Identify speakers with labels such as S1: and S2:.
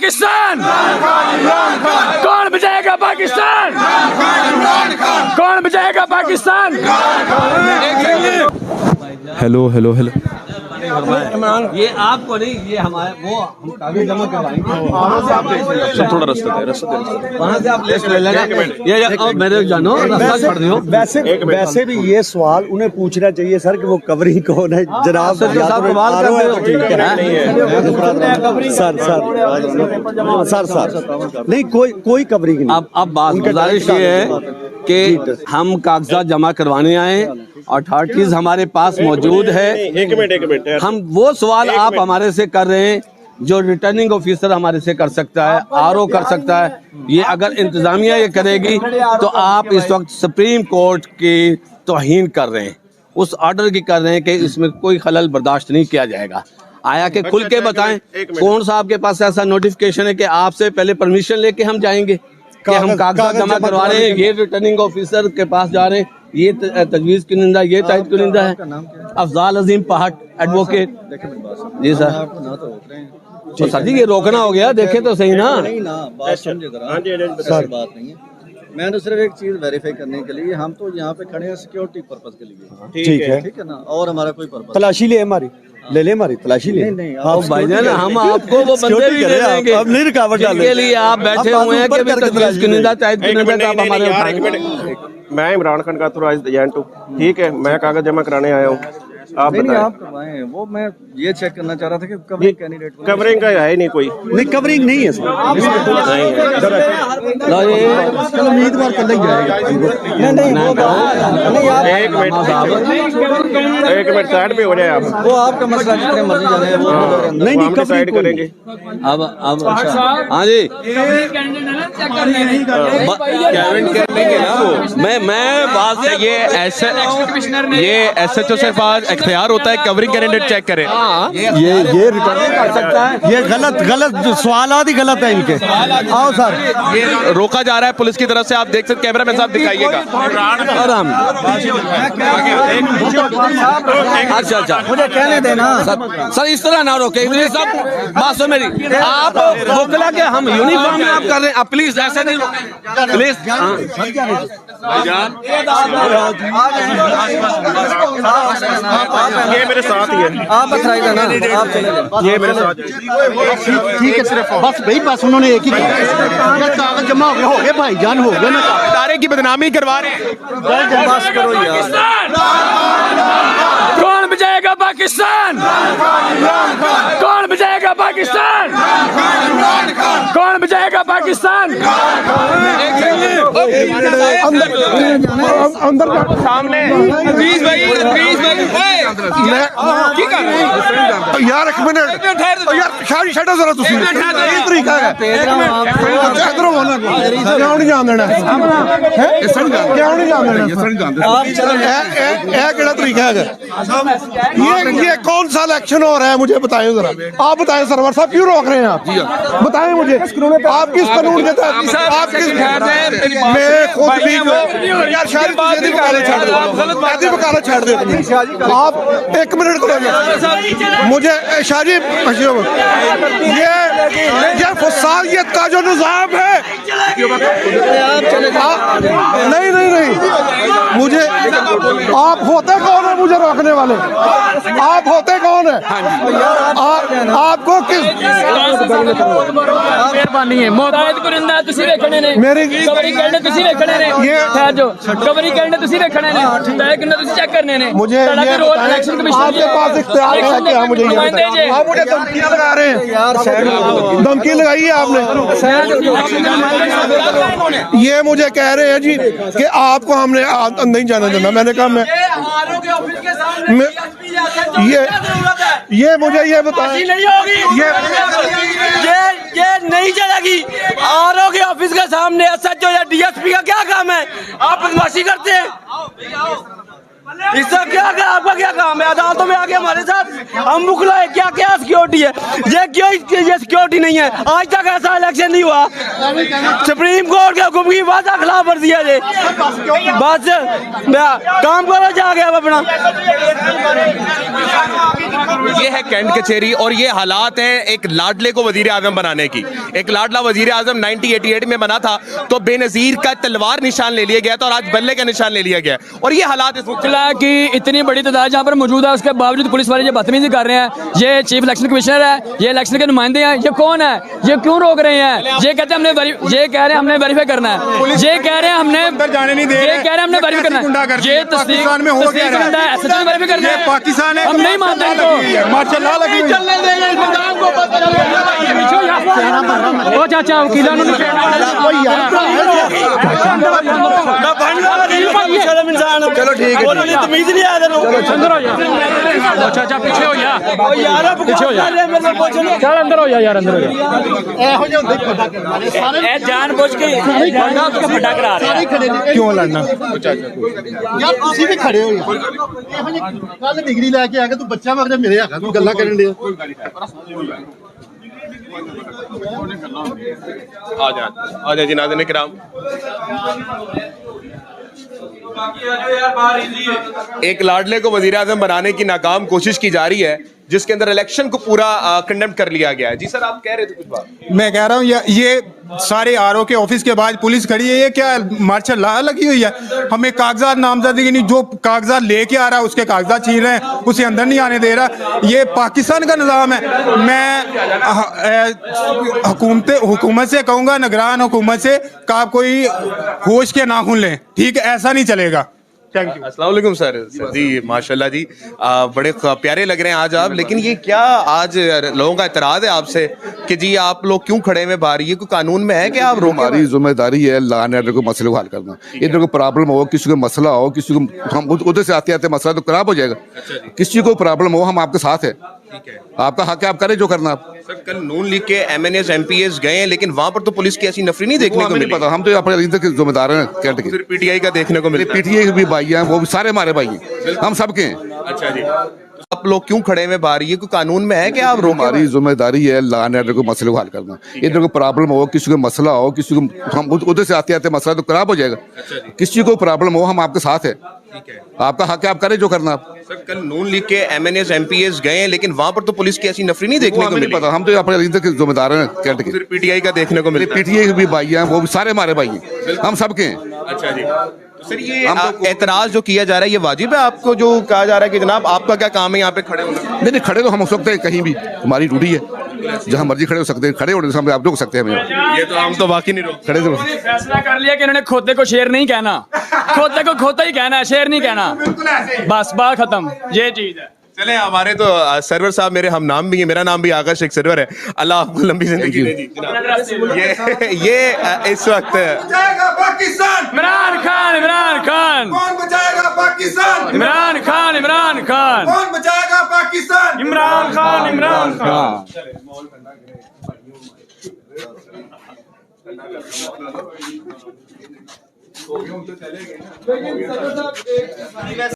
S1: पाकिस्तान? कौन बचाएगा पाकिस्तान? कौन बचाएगा पाकिस्तान?
S2: हेलो हेलो हेलो,
S3: ये आपको नहीं, ये हमारे वो हम कागज जमा करवाएंगे।
S2: सब थोड़ा रास्ता दे
S3: वहाँ से आप ले लेना। ये मेरे जानो रास्ता छोड़ दियो।
S4: वैसे भी ये सवाल उन्हें पूछना चाहिए सर कि वो कवरिंग कौन है जनाब।
S3: सर
S4: नहीं, कोई कवरिंग नहीं।
S3: अब बात गुजारिश ये है कि हम कागजात जमा करवाने आए, अथॉरिटीज हमारे पास मौजूद है।
S5: एक मिनट
S3: हम वो सवाल आप हमारे से कर रहे हैं जो रिटर्निंग ऑफिसर हमारे से कर सकता है, आरओ कर सकता है। ये अगर इंतजामिया ये करेगी तो आप इस वक्त सुप्रीम कोर्ट की तौहीन कर रहे हैं, उस ऑर्डर की कर रहे हैं कि इसमें कोई खलल बर्दाश्त नहीं किया जाएगा। आया कि खुल के बताएं कौन सा आपके पास ऐसा नोटिफिकेशन है कि आपसे पहले परमिशन लेके हम जाएंगे कि हम कागजात जमा करवा रहे हैं, ये रिटर्निंग ऑफिसर के पास जा रहे हैं, ये तजवीज़ कुनिंदा, ये तायद कुनिंदा है। अफजाल अजीम पहाड़ एडवोकेट। जी सर, तो सर जी ये रोकना हो गया, देखे तो सही ना।
S4: बात समझे जरा, बात नहीं है। मैं तो सिर्फ एक चीज वेरीफाई करने के लिए, हम तो यहाँ पे खड़े हैं सिक्योरिटी पर्पस के लिए। ठीक है ना, और हमारा कोई पर्पस। तलाशी ले हमारी, ले हमारी तलाशी ले। नहीं
S3: भाईजान हम आपको वो बंदे भी दे देंगे,
S4: अब नहीं रुकावट
S3: जिनके लिए आप बैठे हुए हैं कि तजवीज़ कुनिंदा, तायद कुनिंदा आप हमारे उठाएंगे।
S5: मैं इमरान खान का ऑथराइज्ड एजेंट हूँ, ठीक है। मैं कागज जमा कराने आया हूँ, आप बताएं।
S4: आप करवाएं, वो मैं ये चेक करना चाह रहा था कि कवरिंग कैंडिडेट
S5: कवरिंग का है ही नहीं कोई।
S4: नहीं, कवरिंग नहीं है सर। उम्मीदवार कल ही जाएगा।
S5: एक मिनट साइड पे हो जाए आप।
S4: वो आपका मसला, जितने मर्जी जाने वो नहीं
S5: साइड करेंगे।
S3: अब हाँ जी, मैं बात से
S2: ये एसएचओ से पास इख्तियार होता है कवरिंग कैंडिडेट चेक करे।
S4: ये रिटर्निंग कर सकता है। ये गलत सवालात ही गलत है इनके। आओ सर,
S2: ये रोका जा रहा है पुलिस की तरफ से, आप देख सकते, कैमरा में साहब दिखाइएगा।
S3: आराम। अच्छा
S4: मुझे कहने देना
S3: सर, इस तरह ना रोके सब। बात सुन मेरी, आप वोकला के हम यूनिफॉर्म में आप कर रहे हैं, आप प्लीज ऐसे नहीं रोके प्लीज।
S5: ये मेरे साथ ही है,
S4: आप बताइएगा ना, आप चले जाए।
S5: ये मेरे साथ
S4: ठीक है, सिर्फ बस उन्होंने एक ही कहा, कागज जमा हो गए भाईजान, हो गए ना।
S2: इदारे की बदनामी करवा रहे हैं।
S4: बस करो यार।
S1: कौन बचाएगा पाकिस्तान? कौन बचाएगा पाकिस्तान? कौन बचाएगा पाकिस्तान?
S5: अंदर सामने यार एक मिनट यार, शादी छो जरा तुसी तरीका है इधरों होना क्यों नहीं जान देना क्यों नहीं जान देना आप केड़ा तरीका है? ये कौन सा इलेक्शन हो रहा है मुझे बताएं जरा, आप बताएं सरवर साहब क्यों रोक रहे हैं आप? बताएं मुझे आप किस कानून के तहत, आप किस, मैं खुद भी यार शादी वकालत छाड़ दे आप। एक मिनट करो मुझे शादी, ये फसादियत का जो निज़ाम है। नहीं मुझे, आप होते कौन है मुझे रोकने वाले? आप होते कौन है? आपको किस
S1: मेहरबानी है मोहताज कुरिंदा तुसी देखने ने
S5: मेरी
S1: कवरी करने तुसी देखने ने ये ठहर जो कवरी करने तुसी देखने ने तय करने तुसी चेक करने ने
S5: मुझे ये
S1: रोल इलेक्शन कमीशन
S5: आपके पास इख्तियार है कि आप मुझे ये बताएं। आप मुझे धमकियां लगा रहे हैं यार, धमकी लगाई है आपने। ये मुझे कह रहे हैं जी कि आपको हमने नहीं जाने देना। मैंने कहा मैं ये मुझे ये बताएं,
S1: ये नहीं चलेगी। आरओ के ऑफिस के सामने एसएचओ या डीएसपी का क्या काम है? आप बदमाशी करते हैं।
S3: इससे क्या क्या आपका क्या काम है? अदालतों में आके हमारे साथ हम मुखला है, क्या क्या सिक्योरिटी है? ये क्यों ये सिक्योरिटी नहीं है? आज तक ऐसा इलेक्शन नहीं हुआ। सुप्रीम कोर्ट के हुक्म की वादा खिलाफ वर्जी है ये। बस काम करो जाके अब अपना।
S2: ये है कैंट कचेरी और ये हालात हैं एक लाडले को वजीर आजम बनाने की। एक लाडला वजीर आजम 1988 में बना था तो बेनजीर का तलवार निशान ले लिया गया था और आज बल्ले का निशान ले लिया गया और ये हालात इस वक्त
S1: कि इतनी बड़ी तादाद जहाँ पर मौजूद है उसके बावजूद पुलिस वाले ये बदतमीजी कर रहे हैं। ये चीफ इलेक्शन कमिश्नर है, ये इलेक्शन के नुमाइंदे हैं, ये कौन है? ये क्यों रोक रहे हैं? ये कहते हैं ये कह रहे हैं हमने वेरीफाई करना है, ये कह रहे हैं हमने
S5: जाने नहीं दे,
S1: ये कह रहे हैं हमने वेरीफाई करना है। ये
S5: पाकिस्तान में हो क्या रहा है?
S1: वेरीफाई करना है,
S5: पाकिस्तान है,
S1: हम नहीं मानते इनको।
S5: माशाल्लाह लगी हुई है।
S1: ओ चाचा वकीलों ने
S3: चलो ठीक है, तमीज नहीं आया
S1: अंदर हो जा चाचा, पीछे हो जा यार, पीछे हो जा, चल अंदर हो जा यार, अंदर हो जा। जानबूझ के फटा करा रहे हैं।
S5: क्यों लड़ना?
S6: यार ਤੁਸੀਂ ਵੀ ਖੜੇ ਹੋ ਯਾਰ ਕੱਲ ਡਿਗਰੀ ਲੈ ਕੇ ਆ ਕੇ ਤੂੰ ਬੱਚਾ ਮਗਰ ਮੇਰੇ ਹੈਗਾ ਤੂੰ ਗੱਲਾਂ ਕਰਨ ਦੇ
S2: आ जाए जी नाज़रीन किराम। एक लाडले को वजीर आजम बनाने की नाकाम कोशिश की जा रही है जिसके अंदर इलेक्शन को पूरा कंडेम कर लिया गया है। जी सर आप कह रहे थे कुछ बात?
S5: मैं कह रहा हूँ ये सारे आरओ के ऑफिस के बाद पुलिस खड़ी है, ये क्या मार्शल लॉ लगी हुई है? हमें कागजात नामजदगी नहीं, जो कागजात लेके आ रहा है उसके कागजात छीन रहे हैं, उसे अंदर नहीं आने दे रहा। ये पाकिस्तान का निज़ाम है। मैं हुकूमत से कहूँगा, निगरान हुकूमत से, कि आप कोई होश के नाखून लें, ठीक है? ऐसा नहीं चलेगा। Thank you.
S2: अस्सलाम वालेकुम सर जी, माशाल्लाह जी, बड़े प्यारे लग रहे हैं आज आप। लेकिन ये क्या आज लोगों का एतराज़ है आपसे कि जी आप लोग क्यों खड़े में बाहर? ये कोई कानून में है कि आप रोक?
S7: हमारी जिम्मेदारी है लॉ एंड ऑर्डर को मसले को हल करना। इधर को प्रॉब्लम हो, किसी को मसला हो, किसी को हम उधर से आते आते मसला तो खराब हो जाएगा। किसी को प्रॉब्लम हो, हम आपके साथ है, आपका हक है, आप करें जो करना।
S2: सर कल नून लीग के MNAs MPs गए हैं लेकिन वहां पर तो पुलिस की ऐसी नफरी नहीं देखने को मिली।
S7: पता, हम तो अपने के जिम्मेदार हैं कैंट के।
S2: फिर PTI का देखने को मिले।
S7: PTI भी भाई हैं, वो भी सारे हमारे भाई हैं, हम सबके हैं।
S2: अच्छा जी, आप लोग क्यों खड़े में बाहर? ये कोई कानून में है कि आप रोक?
S7: हमारी जिम्मेदारी है लॉ एंड ऑर्डर को मसले को हल करना। इधर को प्रॉब्लम हो, किसी को मसला हो, किसी को हम उधर से आते आते मसला तो खराब हो जाएगा। किसी को प्रॉब्लम हो, हम आपके साथ है, आपका हक है, आप करें जो करना।
S2: सर कल नून लीग के MNAs MPs गए हैं लेकिन वहां पर तो पुलिस की ऐसी नफरी नहीं देखने को मिली।
S7: पता, हम तो अपने के जिम्मेदार हैं कैंट के।
S2: फिर PTI का देखने को मिले।
S7: PTI भी भाई हैं, वो भी सारे हमारे भाई हैं, हम सबके हैं।
S2: अच्छा जी, तो सर ये एतराज जो किया जा रहा है ये वाजिब है आपको? जो कहा जा रहा है कि जनाब आपका क्या काम है यहाँ पे खड़े होना?
S7: नहीं, खड़े तो हम हो सकते हैं कहीं भी, हमारी ड्यूटी है, जहाँ मर्जी खड़े हो सकते हैं। खड़े होने से हम आप रोक सकते हैं?
S2: ये तो हम तो बाकी नहीं रोक।
S7: खड़े तो
S1: फैसला कर लिया कि इन्होंने खोते को शेर नहीं कहना, खोते को खोता ही कहना है, शेर नहीं कहना। बस बात खत्म, ये चीज है।
S2: चले हमारे तो सरवर साहब मेरे हम नाम भी है, मेरा नाम भी आकाश शेख सरवर है, अल्लाह आपको लंबी जिंदगी दे जी। ये इस वक्त
S5: पाकिस्तान,
S1: इमरान खान, इमरान खान
S5: कौन बचाएगा पाकिस्तान?
S1: इमरान खान, इमरान खान
S5: कौन बचाएगा पाकिस्तान?
S1: इमरान खान, इमरान खान।